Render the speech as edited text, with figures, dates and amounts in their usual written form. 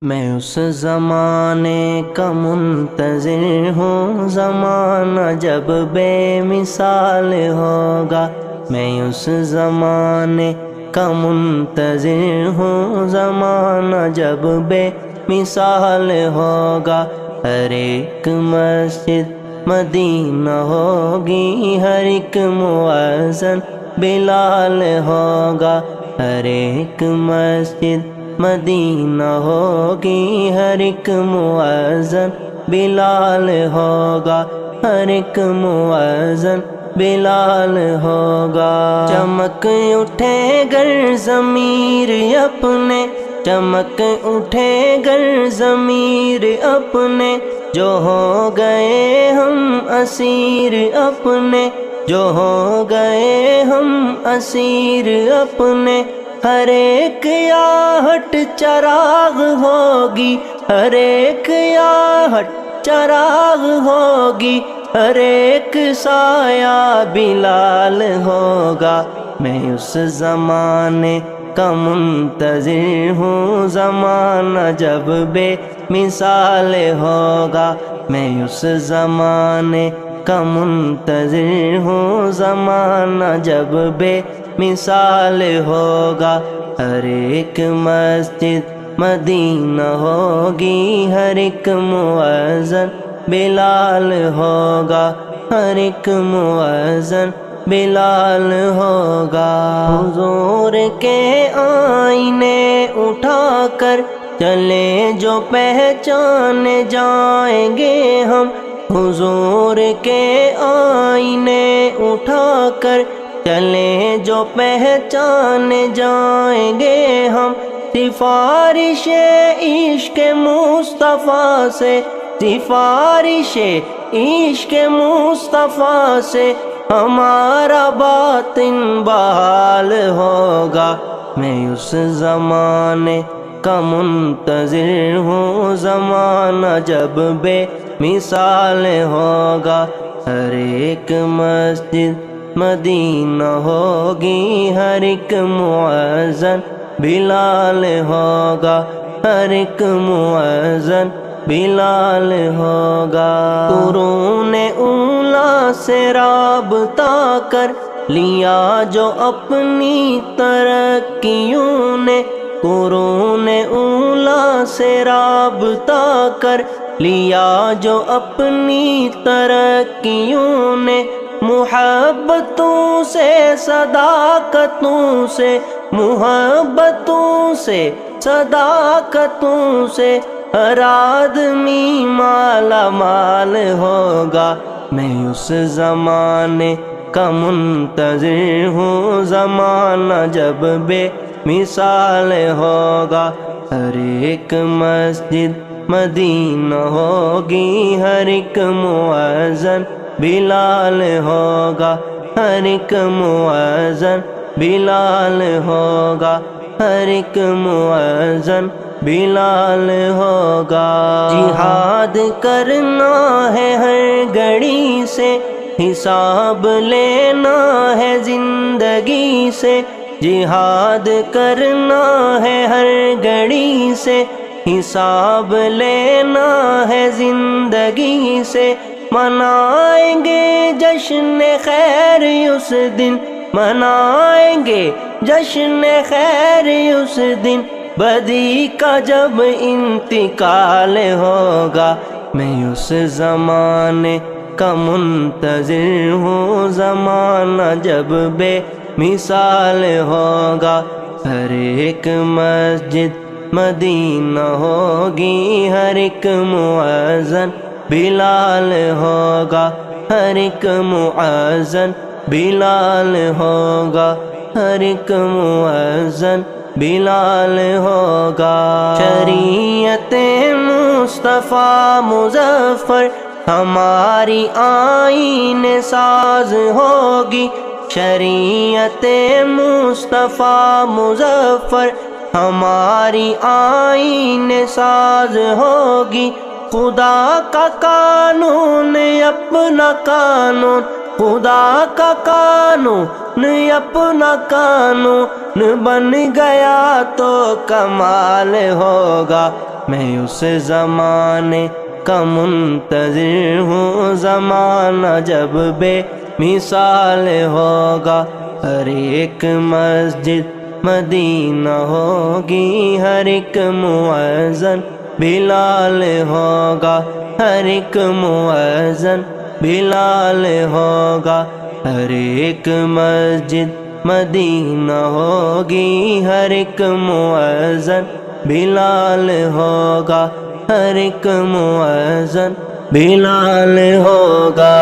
میں اس زمانے کا منتظر ہوں، زمانہ جب بے مثال ہوگا۔ میں اس زمانے کا منتظر ہوں، زمانہ جب بے مثال ہوگا۔ ہر ایک مسجد مدینہ ہوگی، ہر ایک مؤذن بلال ہوگا۔ ہر ایک مسجد مدینہ ہوگی، ہر ایک مؤذن بلال ہوگا۔ ہر ایک مؤذن بلال ہوگا۔ چمک اٹھے گر ضمیر اپنے، چمک اٹھے گر ضمیر اپنے، جو ہو گئے ہم اسیر اپنے، جو ہو گئے ہم اسیر اپنے۔ ہر ایک آہٹ چراغ ہوگی، ہر ایک آہٹ چراغ ہوگی، ہر ایک سایہ بلال ہوگا۔ میں اس زمانے کا منتظر ہوں، زمانہ جب بے مثال ہوگا۔ میں اس زمانے کا منتظر ہوں، زمانہ جب بے مثال ہوگا۔ ہر ایک مسجد مدینہ ہوگی، ہر ایک مؤذن بلال ہوگا۔ ہر ایک مؤذن بلال ہوگا۔ حضور کے آئینے اٹھا کر چلے جو پہچان جائیں گے ہم، حضور کے آئینے اٹھا کر چلیں جو پہچان جائیں گے ہم۔ سفارش عشق مصطفیٰ سے، سفارش عشق مصطفیٰ سے ہمارا باطن بحال ہوگا۔ میں اس زمانے کا منتظر ہوں، زمانہ جب بے مثال ہوگا۔ ہر ایک مسجد مدینہ ہوگی، ہر ایک مؤذن بلال ہوگا۔ ہر ایک مؤذن بلال ہوگا۔ قرون اولیٰ سے رابطہ کر لیا جو اپنی ترقیوں نے، قرون اولیٰ سے رابطہ کر لیا جو اپنی ترقیوں نے۔ محبتوں سے صداقتوں سے، محبتوں سے صداقتوں سے ہر آدمی مالا مال ہوگا۔ میں اس زمانے کا منتظر ہوں، زمانہ جب بے مثال ہوگا۔ ہر ایک مسجد مدینہ ہوگی، ہر ایک مؤذن بلال ہوگا۔ ہر ایک مؤذن بلال ہوگا۔ ہر ایک مؤذن بلال ہوگا۔ جہاد کرنا ہے ہر گھڑی سے، حساب لینا ہے زندگی سے، جہاد کرنا ہے ہر گھڑی سے، حساب لینا ہے زندگی سے۔ منائیں گے جشن خیر اس دن، منائیں گے جشن خیر اس دن، بدی کا جب انتقال ہوگا۔ میں اس زمانے کا منتظر ہوں، زمانہ جب بے مثال ہوگا۔ ہر ایک مسجد مدینہ ہوگی، ہر ایک مؤذن بلال ہوگا۔ ہر ایک مؤذن بلال ہوگا۔ ہر ایک مؤذن بلال ہوگا۔ شریعت مصطفیٰ مظفر ہماری آئین ساز ہوگی، شریعت مصطفیٰ مظفر ہماری آئین ساز ہوگی۔ خدا کا قانون اپنا قانون، خدا کا قانون اپنا قانون بن گیا تو کمال ہوگا، میں اس زمانے کا منتظر ہوں، زمانہ جب بے مثال ہوگا، ہر ایک مسجد مدینہ ہوگی، ہر ایک مؤذن بلال ہوگا، ہر ایک مؤذن بلال ہوگا، ہر ایک مسجد مدینہ ہوگی، ہر ایک مؤذن بلال ہوگا، ہر ایک مؤذن بلال ہوگا۔